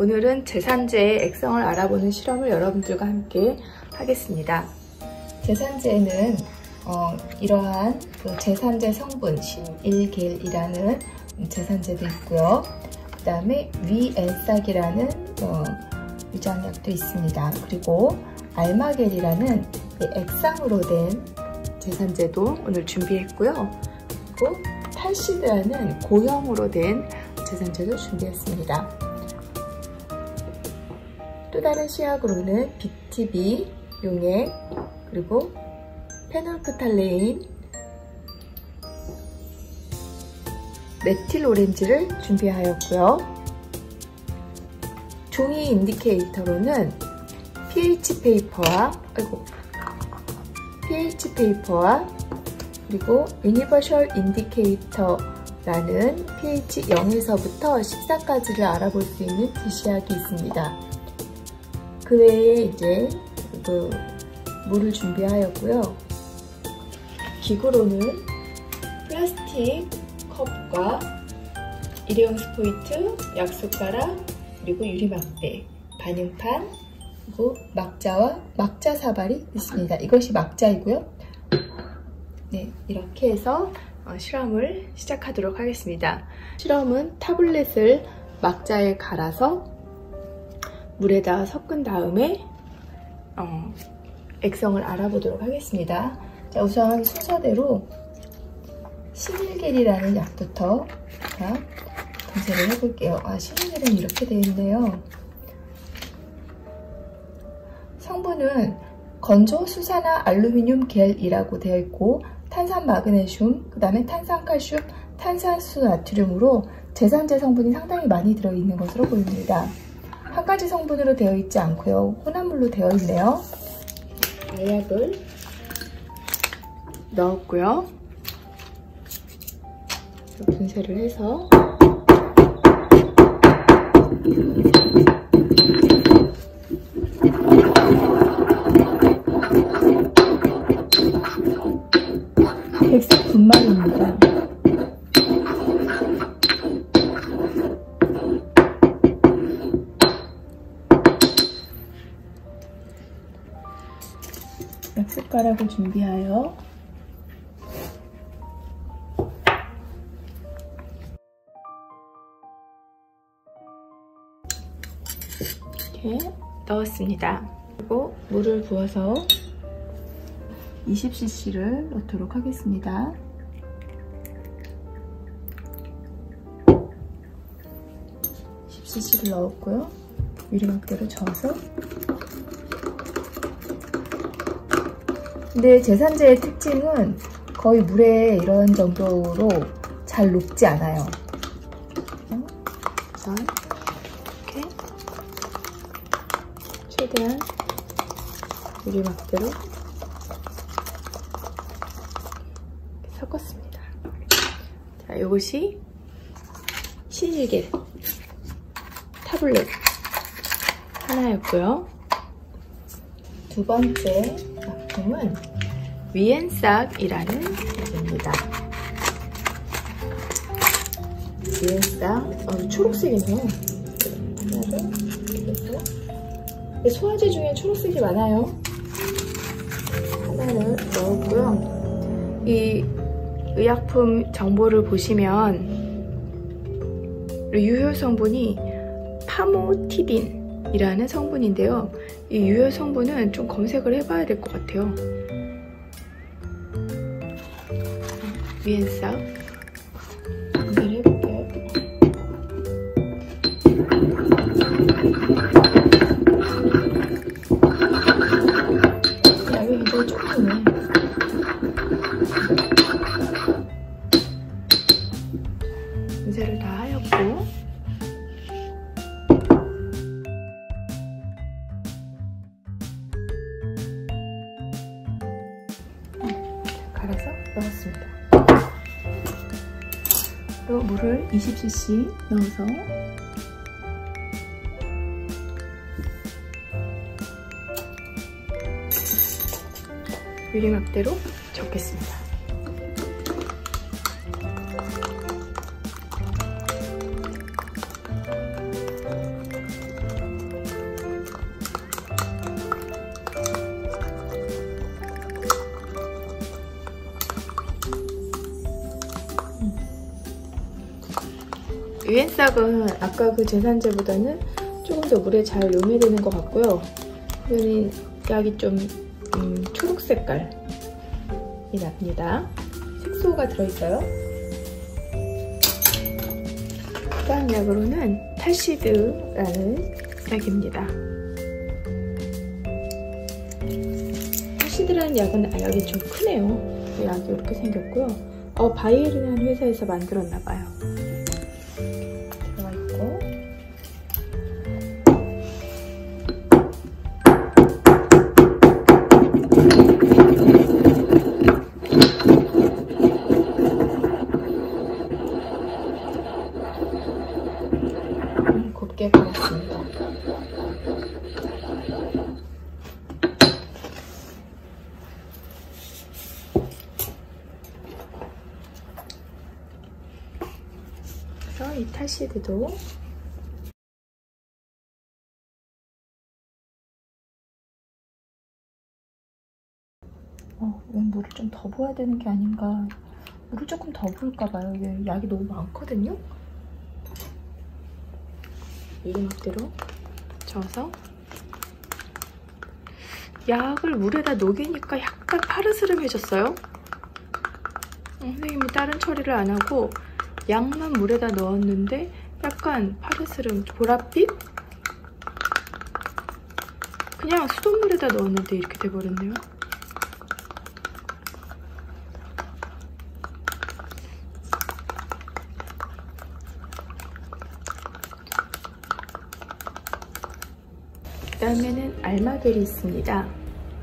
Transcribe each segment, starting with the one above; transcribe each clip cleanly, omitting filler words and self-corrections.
오늘은 제산제의 액성을 알아보는 실험을 여러분들과 함께 하겠습니다. 제산제는 이러한 제산제 성분 신일겔이라는 제산제도 있고요. 그 다음에 위엔삭이라는 유장약도 있습니다. 그리고 알마겔이라는 액상으로 된 제산제도 오늘 준비했고요. 그리고 탈시드라는 고형으로 된 제산제도 준비했습니다. 또 다른 시약으로는 BTB, 용액, 그리고 페놀프탈레인, 메틸 오렌지를 준비하였고요. 종이 인디케이터로는 pH 페이퍼와 그리고 유니버셜 인디케이터라는 pH 0에서부터 14까지를 알아볼 수 있는 DC약이 있습니다. 그 외에 이제 물을 준비하였고요. 기구로는 플라스틱 컵과 일회용 스포이트, 약숟가락, 그리고 유리막대, 반응판, 그리고 막자와 막자 사발이 있습니다. 이것이 막자이고요. 네, 이렇게 해서 실험을 시작하도록 하겠습니다. 실험은 타블렛을 막자에 갈아서 물에다 섞은 다음에 액성을 알아보도록 하겠습니다. 자, 우선 순서대로 신일겔이라는 약부터 검색을 해볼게요. 신일겔은 이렇게 되어 있네요. 성분은 건조 수산화 알루미늄 겔이라고 되어 있고 탄산 마그네슘, 그 다음에 탄산칼슘, 탄산수 나트륨으로 제산제 성분이 상당히 많이 들어있는 것으로 보입니다. 한 가지 성분으로 되어 있지 않고요. 혼합물로 되어 있네요. 알약을 넣었고요. 분쇄를 해서 백색 분말입니다. 약숟가락을 준비하여 이렇게 넣었습니다. 그리고 물을 부어서 20cc를 넣도록 하겠습니다. cc를 넣었고요. 유리막대로 저어서. 근데 제산제의 특징은 거의 물에 이런 정도로 잘 녹지 않아요. 우선 이렇게 최대한 유리막대로 섞었습니다. 자, 이것이 신일겔 타블렛 하나였고요. 두 번째 작품은 위엔삭이라는 약입니다. 위엔삭, 초록색이네요. 하나를 이렇게 소화제 중에 초록색이 많아요. 하나를 넣었고요. 이 의약품 정보를 보시면 유효 성분이 파모티딘이라는 성분인데요. 이 유효 성분은 좀 검색을 해봐야 될 것 같아요. 위엔삭 검색을 해볼게요. 약이 굉장히 조그네. 분쇄를 다 하였고 갈아서 넣었습니다. 또 물을 20cc 넣어서 유리막대로 적겠습니다. 유엔싹은 아까 그 제산제보다는 조금 더 물에 잘溶해되는 것 같고요. 이거는 약이 좀 초록 색깔이 납니다. 색소가 들어있어요. 다음 약으로는 탈시드라는 약입니다. 탈시드라는 약은 약이 좀 크네요. 약이 이렇게 생겼고요. 바이에른이라는 회사에서 만들었나봐요. 들어가 있고, 곱게 갈았습니다. 그래서 이 탈시드도 이건 물을 좀 더 부어야 되는 게 아닌가. 물을 조금 더 부을까봐요. 이게 약이 너무 많거든요. 이리막대로 저어서 약을 물에다 녹이니까 약간 파르스름해졌어요. 선생님이 다른 처리를 안 하고 약만 물에다 넣었는데 약간 파르스름, 보랏빛? 그냥 수돗물에다 넣었는데 이렇게 돼버렸네요. 그 다음에는 알마겔이 있습니다.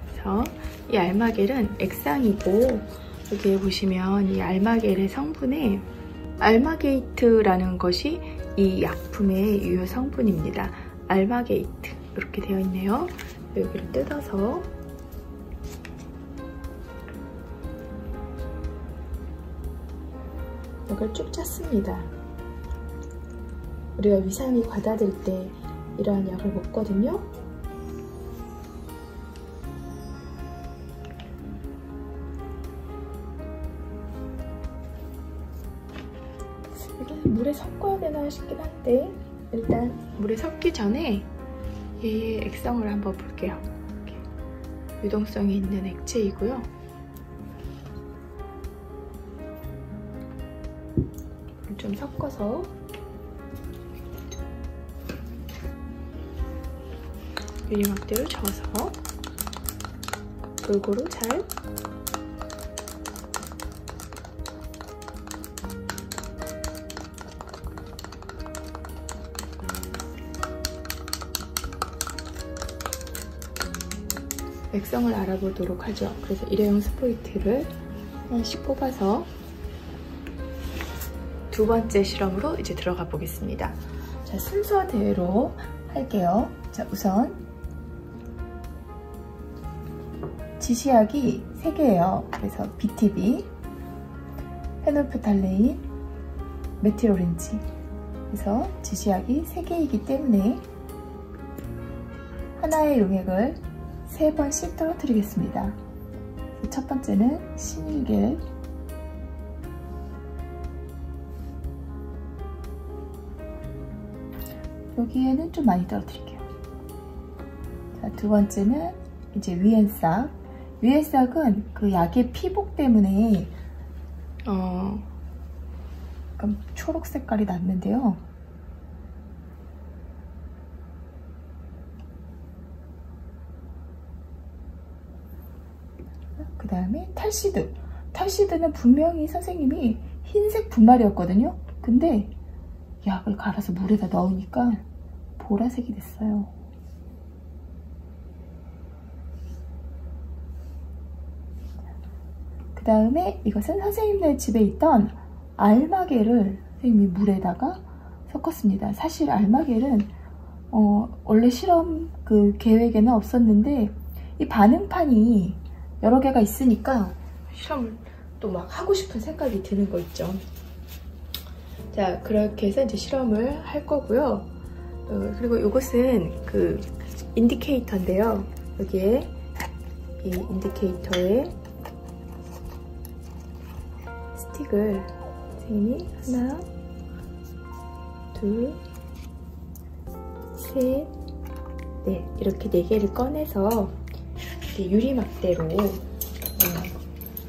그래서 이 알마겔은 액상이고, 여기에 보시면 이 알마겔의 성분에 알마게이트라는 것이 이 약품의 유효 성분입니다. 알마게이트 이렇게 되어 있네요. 여기를 뜯어서 이걸 쭉 짰습니다. 우리가 위산이 과다될 때 이러한 약을 먹거든요. 물에 섞어야 되나 싶긴 한데, 일단 물에 섞기 전에 이 액성을 한번 볼게요. 이렇게 유동성이 있는 액체이고요. 물 좀 섞어서 유리막대로 저어서 골고루 잘 액성을 알아보도록 하죠. 그래서 일회용 스포이트를 하나씩 뽑아서 두 번째 실험으로 이제 들어가 보겠습니다. 자, 순서대로 할게요. 자, 우선 지시약이 3개예요. 그래서 BTB, 페놀프탈레인, 메틸오렌지. 그래서 지시약이 3개이기 때문에 하나의 용액을 3번씩 떨어뜨리겠습니다. 첫 번째는 신일겔, 여기에는 좀 많이 떨어뜨릴게요. 자, 두 번째는 이제 위엔싹. 위엔싹은 그 약의 피복 때문에 약간 초록 색깔이 났는데요. 그 다음에 탈시드. 탈시드는 분명히 선생님이 흰색 분말이었거든요. 근데 약을 갈아서 물에다 넣으니까 보라색이 됐어요. 그 다음에 이것은 선생님네 집에 있던 알마겔을 선생님이 물에다가 섞었습니다. 사실 알마겔은 원래 실험 그 계획에는 없었는데 이 반응판이 여러 개가 있으니까 실험을 또 막 하고 싶은 생각이 드는 거 있죠. 자, 그렇게 해서 이제 실험을 할 거고요. 그리고 이것은 그 인디케이터인데요. 여기에 이 인디케이터에 스틱을 선생님이 하나, 둘, 셋, 넷. 이렇게 4개를 꺼내서 유리막대로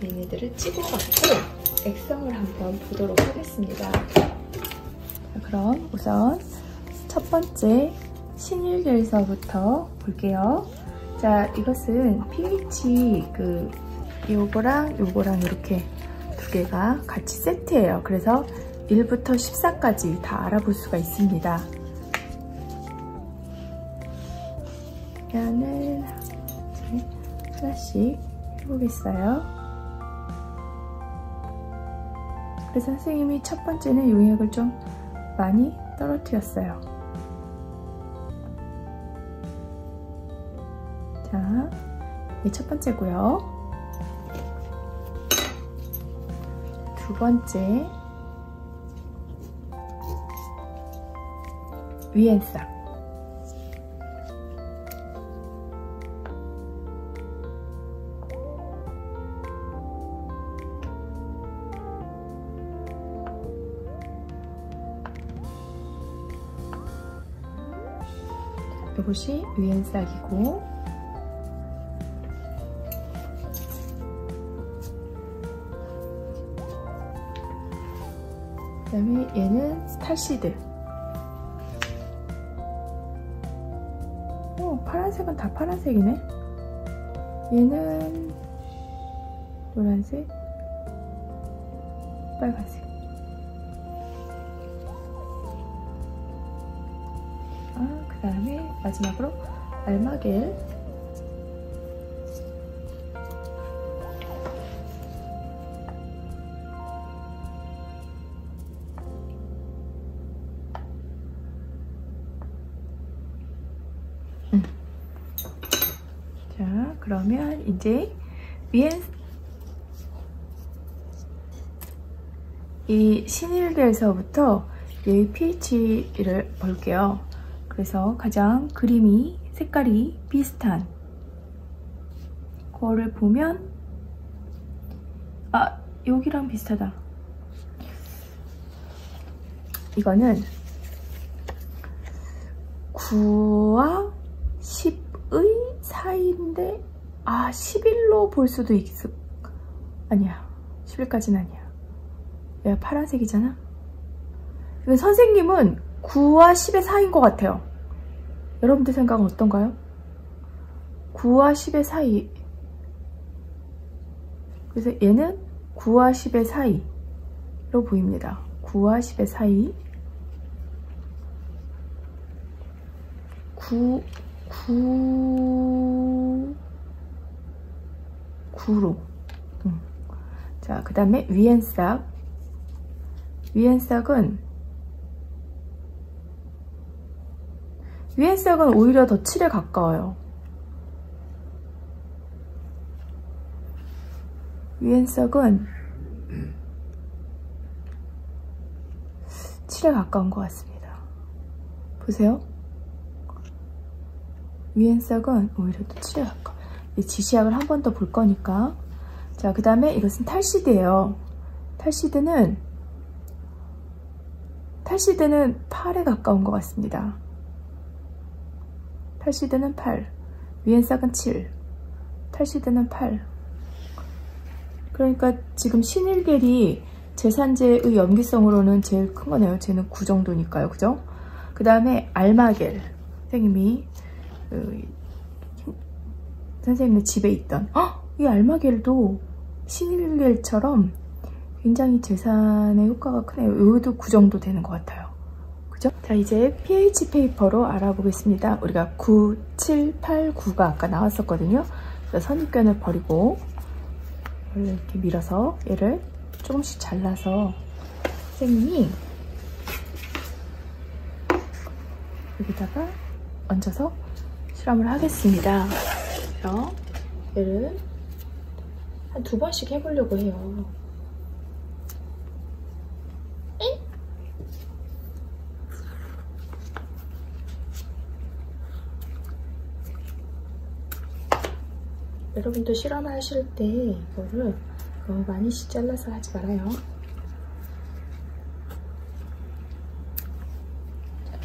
얘네들을 찍어갖고 액성을 한번 보도록 하겠습니다. 자, 그럼 우선 첫 번째 신일계에서부터 볼게요. 자, 이것은 pH 요거랑 요거랑 이렇게 2개가 같이 세트예요. 그래서 1부터 14까지 다 알아볼 수가 있습니다. 그러면은 이제 하나씩 해보겠어요. 그래서 선생님이 첫 번째는 용액을 좀 많이 떨어뜨렸어요. 자, 이게 첫 번째고요. 두 번째, 위엔싹. 이것이 위엔싹이고, 그 다음에 얘는 탈시드. 파란색은 다 파란색이네. 얘는 노란색, 빨간색. 그 다음에 마지막으로 알마겔. 자, 그러면 이제 이 신일계에서부터 이 pH를 볼게요. 그래서 가장 그림이 색깔이 비슷한 거를 보면, 여기랑 비슷하다. 이거는 9와 10의 사이인데 11로 볼 수도 있어. 아니야, 11까지는 아니야. 얘가 파란색이잖아. 이건 선생님은 9와 10의 사이인 것 같아요. 여러분들 생각은 어떤가요? 9와 10의 사이. 그래서 얘는 9와 10의 사이로 보입니다. 9와 10의 사이. 9로. 자, 그 다음에 위엔싹. 위엔싹은 오히려 더 7에 가까워요. 위엔싹은 7에 가까운 것 같습니다. 보세요. 위엔싹은 오히려 더 7에 가까워요. 이 지시약을 한 번 더 볼 거니까. 자, 그 다음에 이것은 탈시드예요. 탈시드는 8에 가까운 것 같습니다. 탈시드는 8, 위엔싹은 7, 탈시드는 8. 그러니까 지금 신일겔이 제산제의 염기성으로는 제일 큰 거네요. 쟤는 9 정도니까요. 그죠? 그 다음에 알마겔. 선생님의 집에 있던, 이 알마겔도 신일겔처럼 굉장히 제산의 효과가 크네요. 여기도 9 정도 되는 것 같아요. 그죠? 자, 이제 pH 페이퍼로 알아보겠습니다. 우리가 9, 7, 8, 9가 아까 나왔었거든요. 그래서 선입견을 버리고 이렇게 밀어서 얘를 조금씩 잘라서 선생님이 여기다가 얹어서 실험을 하겠습니다. 그래서 얘를 한 2번씩 해보려고 해요. 여러분도 실험하실 때 이거를 너무 많이 잘라서 하지 말아요.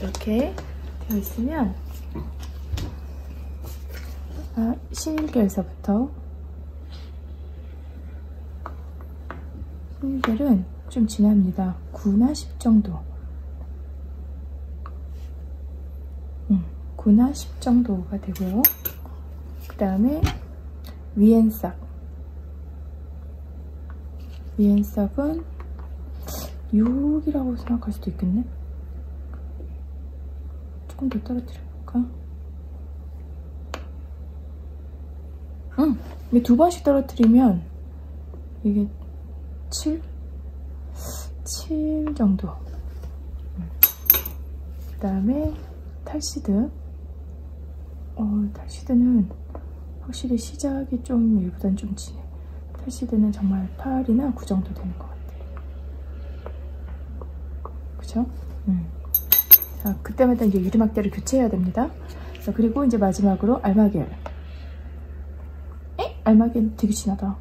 이렇게 되어 있으면 신일계에서부터 신일계는 좀 진합니다. 9나 10 정도. 9나 10 정도가 되고요. 그 다음에 위엔싹. 위엔싹은 6이라고 생각할 수도 있겠네. 조금 더 떨어뜨려볼까? 이게 2번씩 떨어뜨리면 이게 7 정도. 그 다음에 탈시드. 탈시드는 확실히 시작이 좀 얘보단 좀 진해. 탈시드는 정말 8이나 9 정도 되는 것 같아요. 그쵸? 자, 그때마다 이제 유리막대를 교체해야 됩니다. 자, 그리고 이제 마지막으로 알마겔. 알마겔 되게 진하다.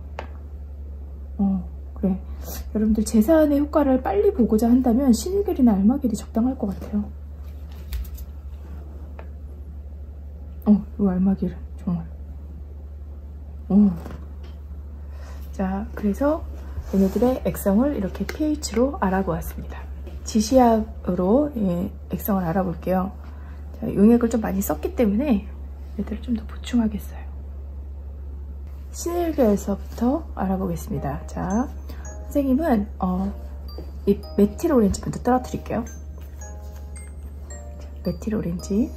그래. 여러분들 제산의 효과를 빨리 보고자 한다면 신일겔이나 알마겔이 적당할 것 같아요. 이 알마겔은 정말. 자, 그래서 얘네들의 액성을 이렇게 pH로 알아보았습니다. 지시약으로 액성을 알아볼게요. 자, 용액을 좀 많이 썼기 때문에 얘들을 좀 더 보충하겠어요. 신일계에서부터 알아보겠습니다. 자, 선생님은 이 메틸 오렌지 먼저 떨어뜨릴게요. 메틸 오렌지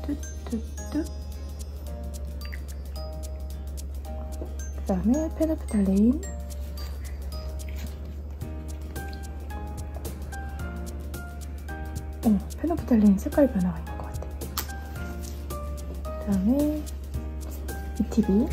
뚜뚜뚜. 그 다음에 페노프탈레인, 페노프탈레인 색깔 변화가 있는 것 같아. 그 다음에 BTB,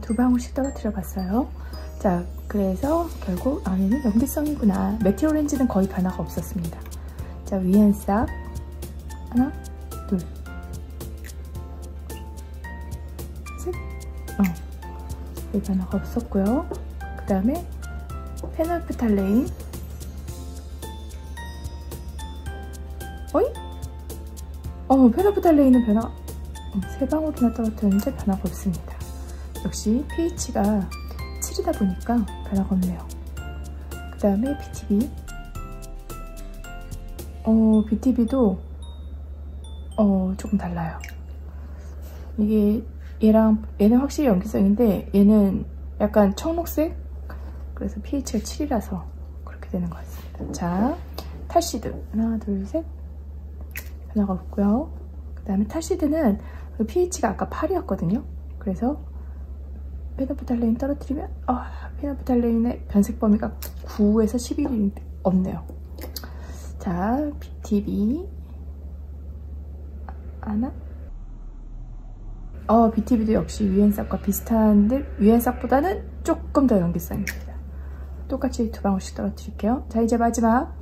두 방울씩 떨어뜨려 봤어요. 자, 그래서 결국 얘는 염기성이구나. 메틸 오렌지는 거의 변화가 없었습니다. 자, 위엔싹 하나, 둘, 셋. 거의 변화가 없었고요. 그 다음에 페놀프탈레인. 페놀프탈레인은 변화, 세 방울이나 떨어뜨렸는데 변화가 없습니다. 역시 pH가 7이다 보니까 변화가 없네요. 그 다음에 BTB. BTB도 조금 달라요. 이게 얘는 확실히 염기성인데 얘는 약간 청록색? 그래서 pH가 7이라서 그렇게 되는 것 같습니다. 자, 탈시드 하나, 둘, 셋. 변화가 없고요. 그 다음에 탈시드는 pH가 아까 8이었거든요. 그래서 페노프탈레인 떨어뜨리면 페노프탈레인의 변색 범위가 9에서 11이 없네요. 자, BTB 하나. BTB도 역시 위엔싹과 비슷한데 위엔싹보다는 조금 더 염기성입니다. 똑같이 두 방울씩 떨어뜨릴게요. 자, 이제 마지막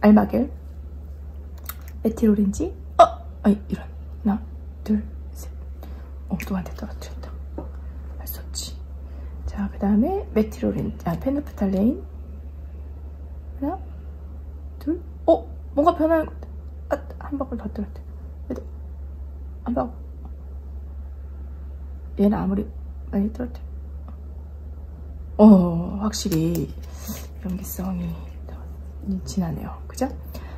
알마겔, 메틸 오렌지. 이런. 하나, 둘, 셋. 또 한 대 떨어뜨렸다. 할 수 없지. 자, 그 다음에 메틸 오렌지, 페노프탈레인. 하나, 둘. 뭔가 변하는 것 같아. 한 방울 더 떨어뜨려. 한 방울. 얘는 아무리 많이 떨어뜨려. 확실히 염기성이 진하네요. 그죠?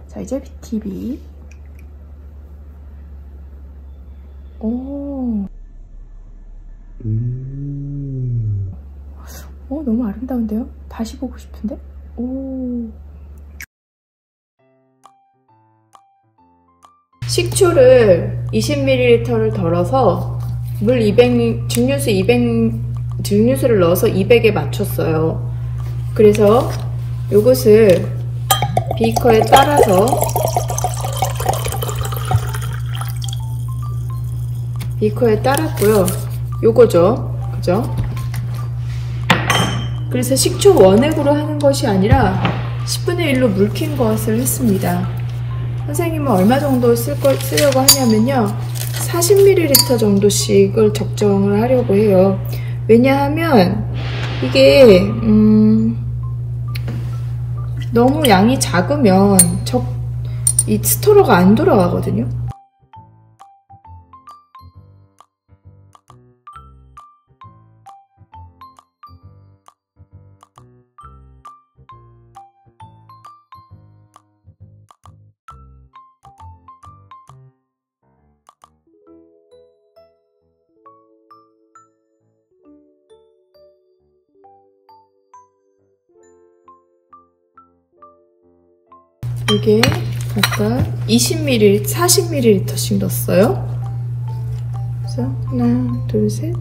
자, 이제 BTB. 너무 아름다운데요? 다시 보고 싶은데? 식초를 20ml를 덜어서 물 200, 증류수를 넣어서 200에 맞췄어요. 그래서 요것을 비커에 따라서 비커에 따랐고요. 요거죠. 그죠? 그래서 식초 원액으로 하는 것이 아니라 10분의 1로 묽힌 것을 했습니다. 선생님은 얼마 정도 쓰려고 하냐면요, 40ml 정도씩을 적정을 하려고 해요. 왜냐하면 이게 너무 양이 작으면 이 스토러가 안 돌아가거든요. 이게 아까 20ml, 40ml씩 넣었어요. 그래서 하나, 둘, 셋,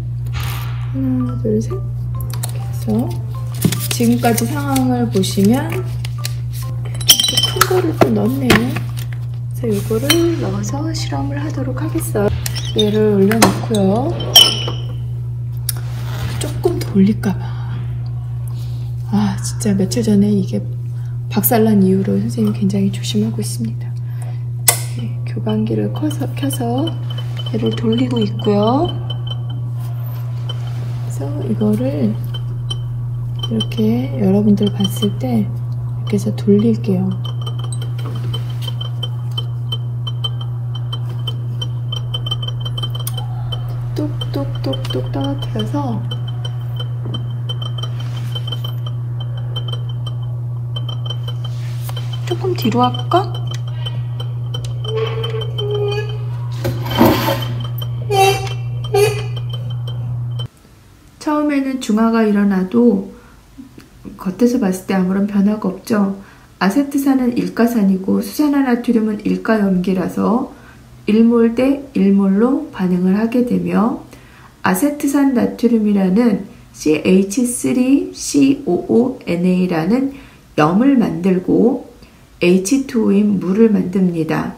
하나, 둘, 셋. 이렇게 해서 지금까지 상황을 보시면 좀 큰 거를 또 넣었네요. 그래서 이거를 넣어서 실험을 하도록 하겠어요. 얘를 올려놓고요. 조금 더 올릴까봐. 아, 진짜 며칠 전에 이게 박살난 이후로 선생님 굉장히 조심하고 있습니다. 네, 교반기를 켜서 얘를 돌리고 있고요. 그래서 이거를 이렇게 여러분들 봤을 때 이렇게 해서 돌릴게요. 뚝뚝뚝뚝 떨어뜨려서 조금 뒤로 할까? 처음에는 중화가 일어나도 겉에서 봤을 때 아무런 변화가 없죠. 아세트산은 일가산이고 수산화나트륨은 일가염기라서 1몰 대 1몰로 반응을 하게 되며, 아세트산 나트륨이라는 CH3COONA라는 염을 만들고 H2O인 물을 만듭니다.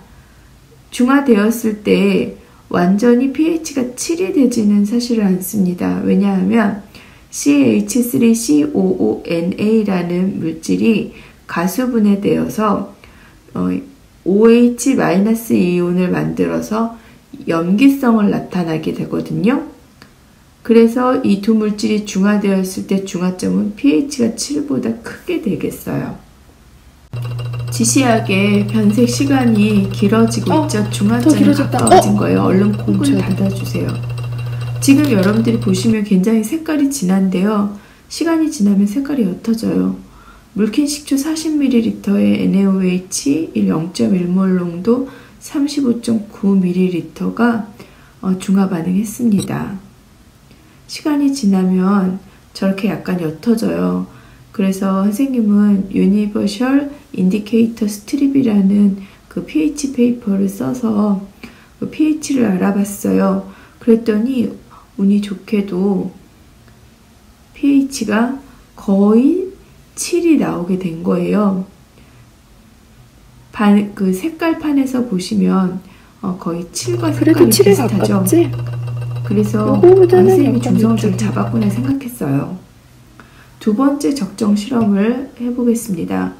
중화되었을 때 완전히 pH가 7이 되지는 사실은 않습니다. 왜냐하면 CH3COONA라는 물질이 가수분해되어서 OH- 이온을 만들어서 염기성을 나타나게 되거든요. 그래서 이 두 물질이 중화되었을 때 중화점은 pH가 7보다 크게 되겠어요. 지시하게 변색 시간이 길어지고 있죠. 중화점이 가까워진 거예요. 얼른 콩을 닫아주세요. 지금 여러분들이 보시면 굉장히 색깔이 진한데요. 시간이 지나면 색깔이 옅어져요. 물킨 식초 40ml에 NaOH 0.1몰 농도 35.9ml가 중화 반응했습니다. 시간이 지나면 저렇게 약간 옅어져요. 그래서 선생님은 유니버셜 인디케이터 스트립이라는 그 pH 페이퍼를 써서 그 pH를 알아봤어요. 그랬더니 운이 좋게도 pH가 거의 7이 나오게 된 거예요. 그 색깔판에서 보시면 거의 7과 색깔이 비슷하죠. 그래서 선생님이 중성을 잘 잡았구나 생각했어요. 두 번째 적정 실험을 해보겠습니다.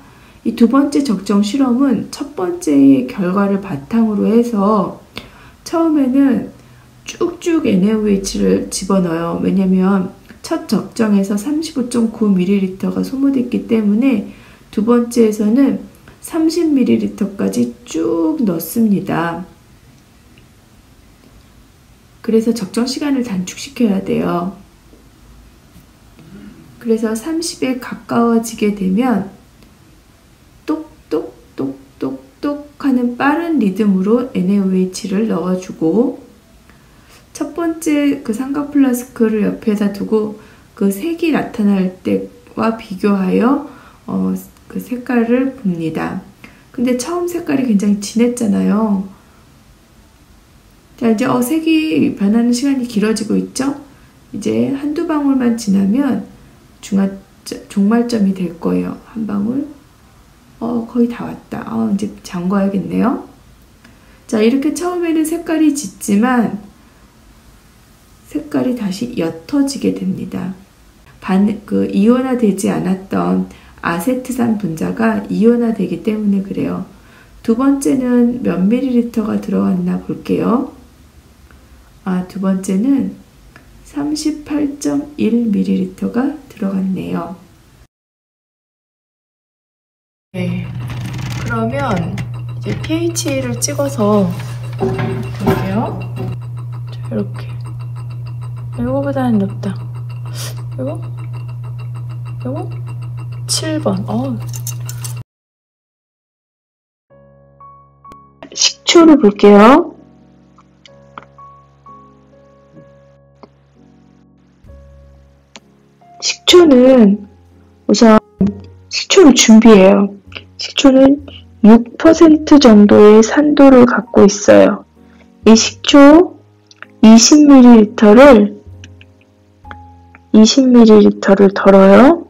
이 두 번째 적정 실험은 첫 번째의 결과를 바탕으로 해서 처음에는 쭉쭉 NaOH를 집어넣어요. 왜냐면 첫 적정에서 35.9ml가 소모됐기 때문에 두 번째에서는 30ml까지 쭉 넣습니다. 그래서 적정 시간을 단축시켜야 돼요. 그래서 30에 가까워지게 되면 똑똑똑똑똑 하는 빠른 리듬으로 NaOH를 넣어주고, 첫 번째 그 삼각 플라스크를 옆에다 두고 그 색이 나타날 때와 비교하여 그 색깔을 봅니다. 근데 처음 색깔이 굉장히 진했잖아요. 자, 이제 색이 변하는 시간이 길어지고 있죠? 이제 한두 방울만 지나면 종말점이 될 거예요. 한 방울. 거의 다 왔다. 이제 잠궈야겠네요. 자, 이렇게 처음에는 색깔이 짙지만 색깔이 다시 옅어지게 됩니다. 이온화되지 않았던 아세트산 분자가 이온화되기 때문에 그래요. 두 번째는 몇 ml가 들어갔나 볼게요. 두 번째는 38.1ml가 들어갔네요. 네, 그러면 이제 pH를 찍어서 볼게요. 자, 이렇게. 이거보다는 높다. 이거 7번. 식초를 볼게요. 식초는 우선 식초를 준비해요. 식초는 6% 정도의 산도를 갖고 있어요. 이 식초 20ml를 덜어요.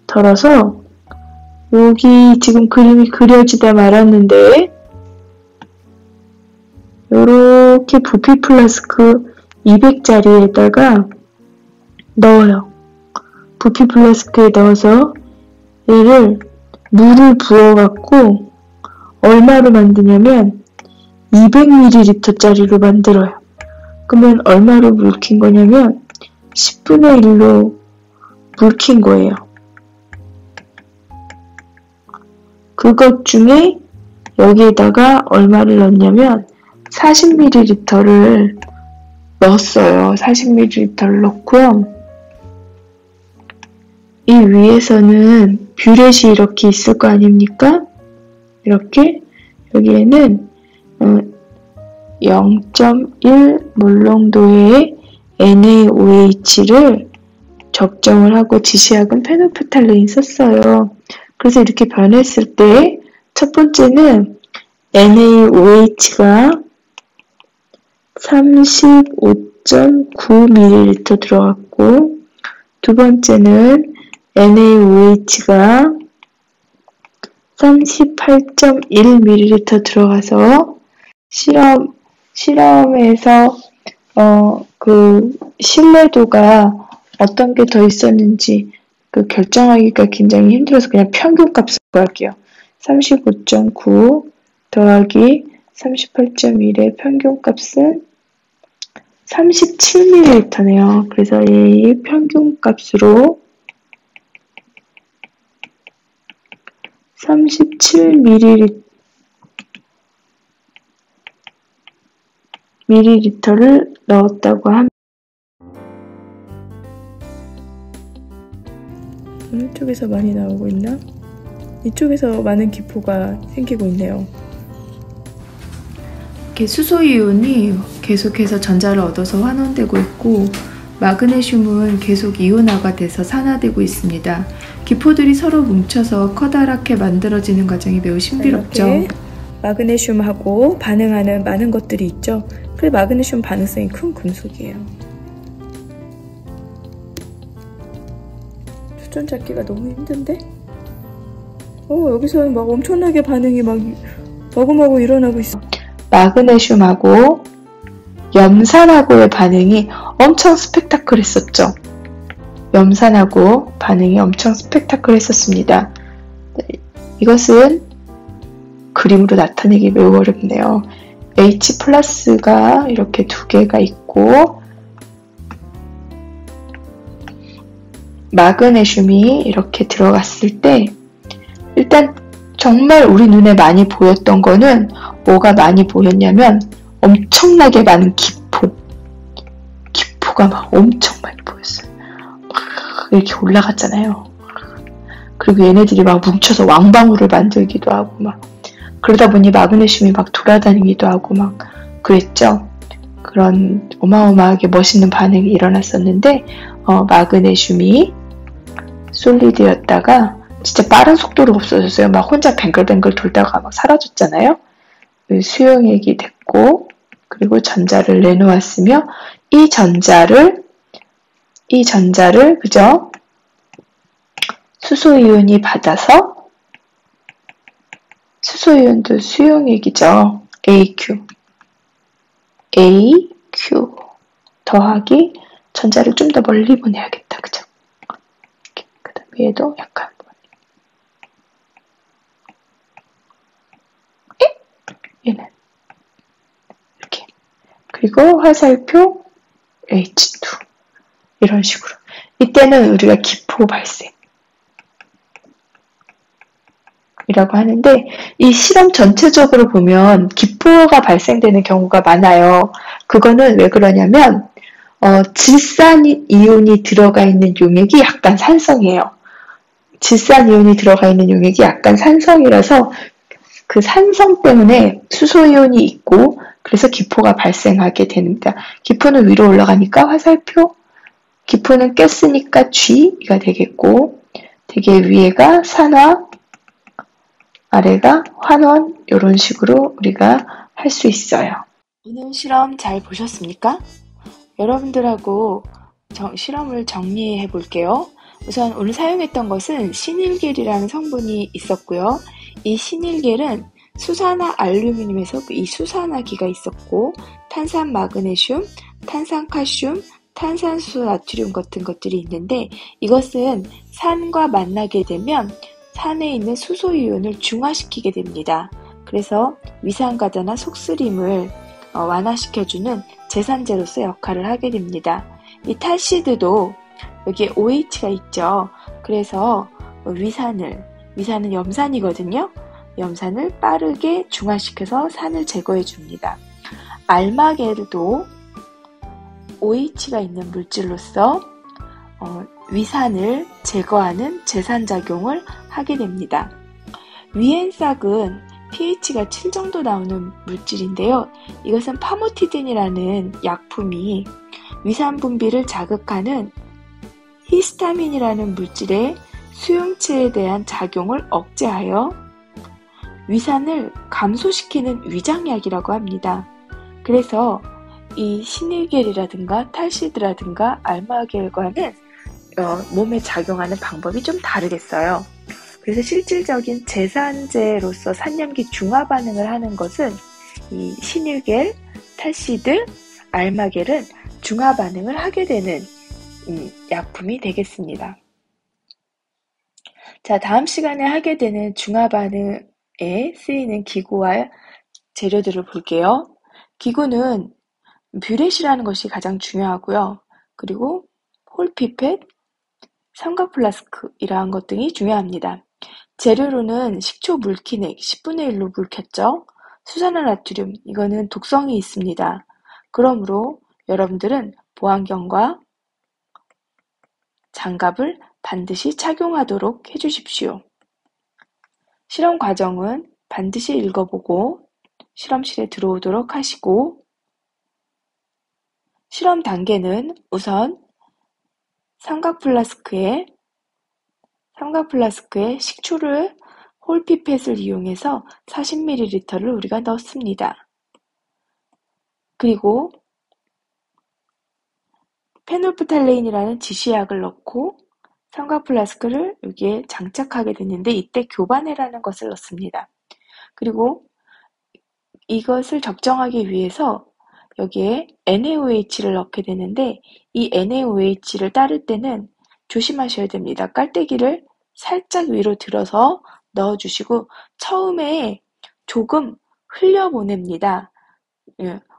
덜어서 여기 지금 그림이 그려지다 말았는데 요렇게 부피 플라스크 200짜리에다가 넣어요. 부피 플라스크에 넣어서 얘를 물을 부어갖고 얼마로 만드냐면 200ml짜리로 만들어요. 그러면 얼마로 물킨 거냐면 10분의 1로 물킨 거예요. 그것 중에 여기에다가 얼마를 넣냐면 40ml를 넣었어요. 40ml를 넣고요. 이 위에서는 뷰렛이 이렇게 있을 거 아닙니까? 이렇게 여기에는 0.1 몰농도의 NaOH를 적정을 하고 지시약은 페놀프탈레인 썼어요. 그래서 이렇게 변했을 때 첫 번째는 NaOH가 35.9ml 들어갔고 두 번째는 NaOH가 38.1ml 들어가서 실험에서 그 신뢰도가 어떤 게 더 있었는지 결정하기가 굉장히 힘들어서 그냥 평균값을 구할게요. 35.9 더하기 38.1의 평균값은 37ml네요. 그래서 이 평균값으로 37ml를 넣었다고 합니다. 이쪽에서 많이 나오고 있나? 이쪽에서 많은 기포가 생기고 있네요. 이렇게 수소이온이 계속해서 전자를 얻어서 환원되고 있고 마그네슘은 계속 이온화가 돼서 산화되고 있습니다. 기포들이 서로 뭉쳐서 커다랗게 만들어지는 과정이 매우 신비롭죠. 마그네슘하고 반응하는 많은 것들이 있죠. 그래 마그네슘 반응성이 큰 금속이에요. 초점 잡기가 너무 힘든데? 여기서는 막 엄청나게 반응이 막 마구마구 일어나고 있어. 마그네슘하고 염산하고의 반응이 엄청 스펙타클했었죠. 염산하고 반응이 엄청 스펙타클했었습니다. 이것은 그림으로 나타내기 매우 어렵네요. H 플러스가 이렇게 두 개가 있고 마그네슘이 이렇게 들어갔을 때 일단 정말 우리 눈에 많이 보였던 거는 뭐가 많이 보였냐면 엄청나게 많은 기포가 막 엄청 많이 보였어요. 막 이렇게 올라갔잖아요. 그리고 얘네들이 막 뭉쳐서 왕방울을 만들기도 하고 막 그러다 보니 마그네슘이 막 돌아다니기도 하고 막 그랬죠. 그런 어마어마하게 멋있는 반응이 일어났었는데 마그네슘이 솔리드였다가 진짜 빠른 속도로 없어졌어요. 막 혼자 뱅글뱅글 돌다가 막 사라졌잖아요. 수용액이 됐고 그리고 전자를 내놓았으며 이 전자를 그죠? 수소이온이 받아서 수소이온도 수용액이죠. AQ 더하기 전자를 좀 더 멀리 보내야겠다. 그죠? 그 다음에 얘도 약간 얘는 이렇게. 그리고 화살표 H2 이런 식으로. 이때는 우리가 기포 발생 이라고 하는데, 이 실험 전체적으로 보면 기포가 발생되는 경우가 많아요. 그거는 왜 그러냐면 질산이온이 들어가 있는 용액이 약간 산성이에요. 질산이온이 들어가 있는 용액이 약간 산성이라서 그 산성 때문에 수소이온이 있고, 그래서 기포가 발생하게 됩니다. 기포는 위로 올라가니까 화살표, 기포는 꼈으니까 G가 되겠고, 되게 위에가 산화, 아래가 환원, 이런 식으로 우리가 할 수 있어요. 오늘 실험 잘 보셨습니까? 여러분들하고 실험을 정리해 볼게요. 우선 오늘 사용했던 것은 신일겔이라는 성분이 있었고요. 이 신일겔은 수산화 알루미늄에서 이 수산화기가 있었고, 탄산 마그네슘, 탄산 칼슘, 탄산수 나트륨 같은 것들이 있는데, 이것은 산과 만나게 되면 산에 있는 수소이온을 중화시키게 됩니다. 그래서 위산과다나 속쓰림을 완화시켜주는 제산제로서 역할을 하게 됩니다. 이 탈시드도 여기에 OH가 있죠. 그래서 위산은 염산이거든요. 염산을 빠르게 중화시켜서 산을 제거해 줍니다. 알마겔도 OH가 있는 물질로서 위산을 제거하는 제산작용을 하게 됩니다. 위엔삭은 pH가 7 정도 나오는 물질인데요. 이것은 파모티딘이라는 약품이 위산 분비를 자극하는 히스타민이라는 물질의 수용체에 대한 작용을 억제하여 위산을 감소시키는 위장약이라고 합니다. 그래서 이 신일겔이라든가 탈시드라든가 알마겔과는 몸에 작용하는 방법이 좀 다르겠어요. 그래서 실질적인 제산제로서 산염기 중화 반응을 하는 것은 이 신일겔, 탈시드, 알마겔은 중화 반응을 하게 되는 약품이 되겠습니다. 자, 다음 시간에 하게 되는 중화 반응에 쓰이는 기구와 재료들을 볼게요. 기구는 뷰렛이라는 것이 가장 중요하고요. 그리고 홀피펫, 삼각 플라스크 이러한 것 등이 중요합니다. 재료로는 식초 물기넥 10분의 1로 물 켰죠. 수산화나트륨, 이거는 독성이 있습니다. 그러므로 여러분들은 보안경과 장갑을 반드시 착용하도록 해주십시오. 실험 과정은 반드시 읽어보고 실험실에 들어오도록 하시고, 실험 단계는 우선 삼각 플라스크에 식초를 홀피펫을 이용해서 40ml를 우리가 넣습니다. 그리고 페놀프탈레인이라는 지시약을 넣고 삼각 플라스크를 여기에 장착하게 되는데, 이때 교반해라는 것을 넣습니다. 그리고 이것을 적정하기 위해서 여기에 NaOH를 넣게 되는데, 이 NaOH를 따를 때는 조심하셔야 됩니다. 깔때기를 살짝 위로 들어서 넣어주시고 처음에 조금 흘려보냅니다.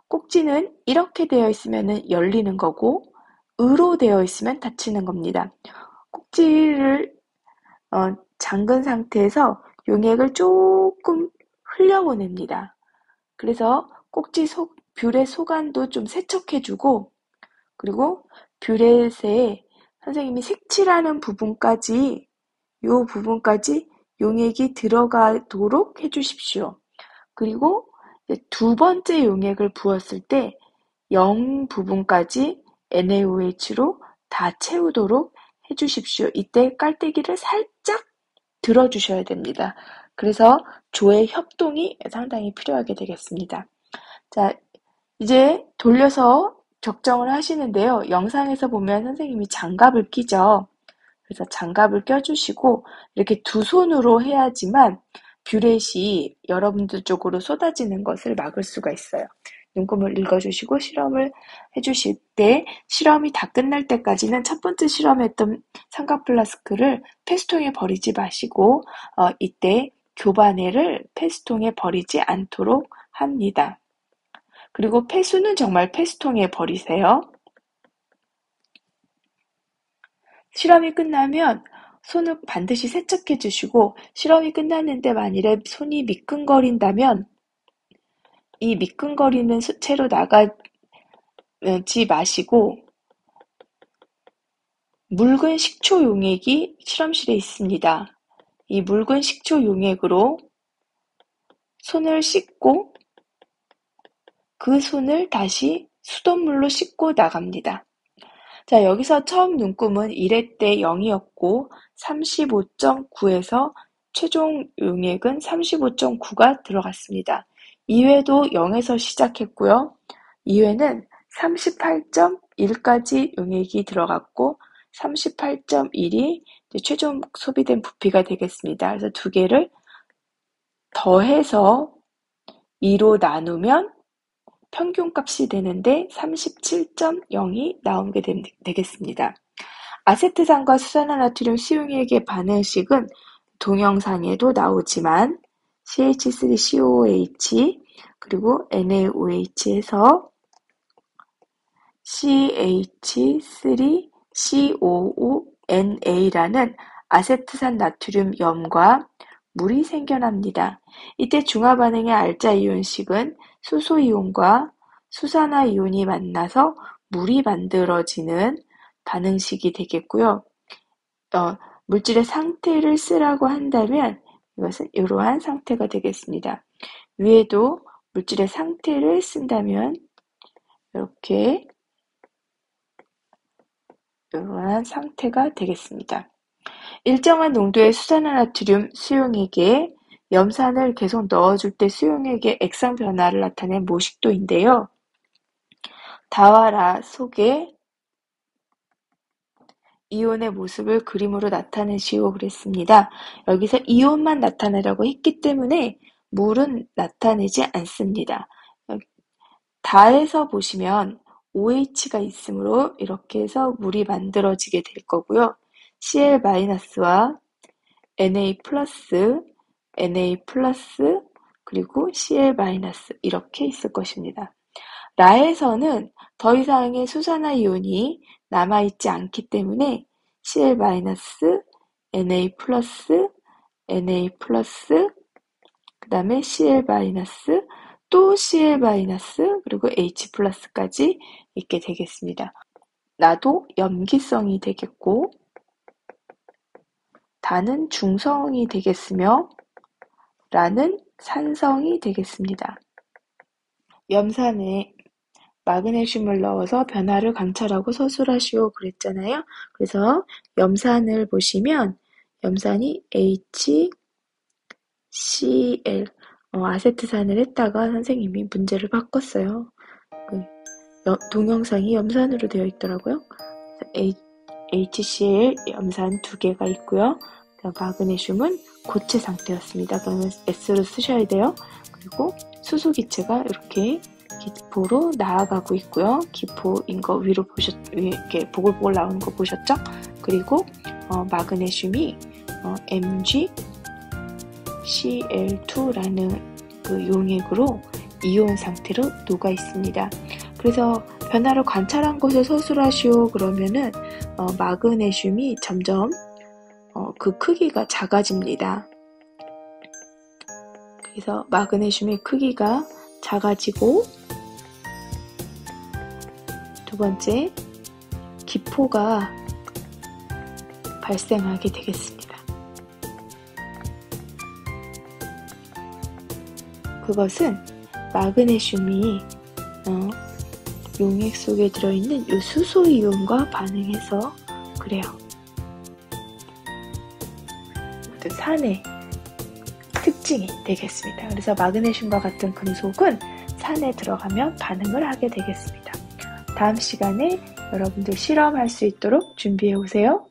꼭지는 이렇게 되어 있으면 열리는 거고 으로 되어 있으면 닫히는 겁니다. 꼭지를 잠근 상태에서 용액을 조금 흘려보냅니다. 그래서 꼭지 뷰렛 속안도 좀 세척해주고, 그리고 뷰렛에 선생님이 색칠하는 부분까지, 이 부분까지 용액이 들어가도록 해주십시오. 그리고 두 번째 용액을 부었을 때 0 부분까지 NaOH로 다 채우도록 해주십시오. 이때 깔때기를 살짝 들어주셔야 됩니다. 그래서 조의 협동이 상당히 필요하게 되겠습니다. 자, 이제 돌려서 적정을 하시는데요. 영상에서 보면 선생님이 장갑을 끼죠. 그래서 장갑을 껴주시고 이렇게 두 손으로 해야지만 뷰렛이 여러분들 쪽으로 쏟아지는 것을 막을 수가 있어요. 눈금을 읽어주시고 실험을 해주실 때, 실험이 다 끝날 때까지는 첫 번째 실험했던 삼각 플라스크를 폐수통에 버리지 마시고 이때 교반해를 폐수통에 버리지 않도록 합니다. 그리고 폐수는 정말 폐수통에 버리세요. 실험이 끝나면 손을 반드시 세척해 주시고, 실험이 끝났는데 만일에 손이 미끈거린다면 이 미끈거리는 채로 나가지 마시고 묽은 식초 용액이 실험실에 있습니다. 이 묽은 식초 용액으로 손을 씻고 그 손을 다시 수돗물로 씻고 나갑니다. 자, 여기서 처음 눈금은 1회 때 0이었고 35.9에서 최종 용액은 35.9가 들어갔습니다. 2회도 0에서 시작했고요. 2회는 38.1까지 용액이 들어갔고 38.1이 최종 소비된 부피가 되겠습니다. 그래서 두 개를 더해서 2로 나누면 평균값이 되는데 37.0이 나오게 되겠습니다. 아세트산과 수산화나트륨 수용액의 반응식은 동영상에도 나오지만 CH3COOH 그리고 NaOH에서 CH3COONA라는 아세트산 나트륨 염과 물이 생겨납니다. 이때 중화반응의 알자이온식은 수소이온과 수산화이온이 만나서 물이 만들어지는 반응식이 되겠고요. 물질의 상태를 쓰라고 한다면 이것은 이러한 상태가 되겠습니다. 위에도 물질의 상태를 쓴다면 이렇게 이러한 상태가 되겠습니다. 일정한 농도의 수산화나트륨 수용액에 염산을 계속 넣어줄 때 수용액의 액상 변화를 나타낸 모식도인데요. 다와라 속에 이온의 모습을 그림으로 나타내시오 그랬습니다. 여기서 이온만 나타내라고 했기 때문에 물은 나타내지 않습니다. 다에서 보시면 OH가 있으므로 이렇게 해서 물이 만들어지게 될 거고요. Cl-와 Na+, Na+, 그리고 Cl- 이렇게 있을 것입니다. 라에서는 더 이상의 수산화이온이 남아있지 않기 때문에 Cl-, Na+, Na+, 그 다음에 Cl-, 또 Cl-, 그리고 H+까지 있게 되겠습니다. 나도 염기성이 되겠고 다는 중성이 되겠으며 라는 산성이 되겠습니다. 염산에 마그네슘을 넣어서 변화를 관찰하고 서술하시오 그랬잖아요. 그래서 염산을 보시면 염산이 HCl 아세트산을 했다가 선생님이 문제를 바꿨어요. 동영상이 염산으로 되어 있더라고요. HCl 염산 2개가 있고요. 마그네슘은 고체 상태였습니다. 그러면 S로 쓰셔야 돼요. 그리고 수소기체가 이렇게 기포로 나아가고 있고요. 기포인 거 위로 이렇게 보글보글 나오는 거 보셨죠? 그리고 마그네슘이 MgCl2라는 그 용액으로 이온 상태로 녹아 있습니다. 그래서 변화를 관찰한 것을 서술하시오 그러면은 마그네슘이 점점 그 크기가 작아집니다. 그래서 마그네슘의 크기가 작아지고 두 번째 기포가 발생하게 되겠습니다. 그것은 마그네슘이 용액 속에 들어있는 이 수소이온과 반응해서 그래요. 산의 특징이 되겠습니다. 그래서 마그네슘과 같은 금속은 산에 들어가면 반응을 하게 되겠습니다. 다음 시간에 여러분들 실험할 수 있도록 준비해 오세요.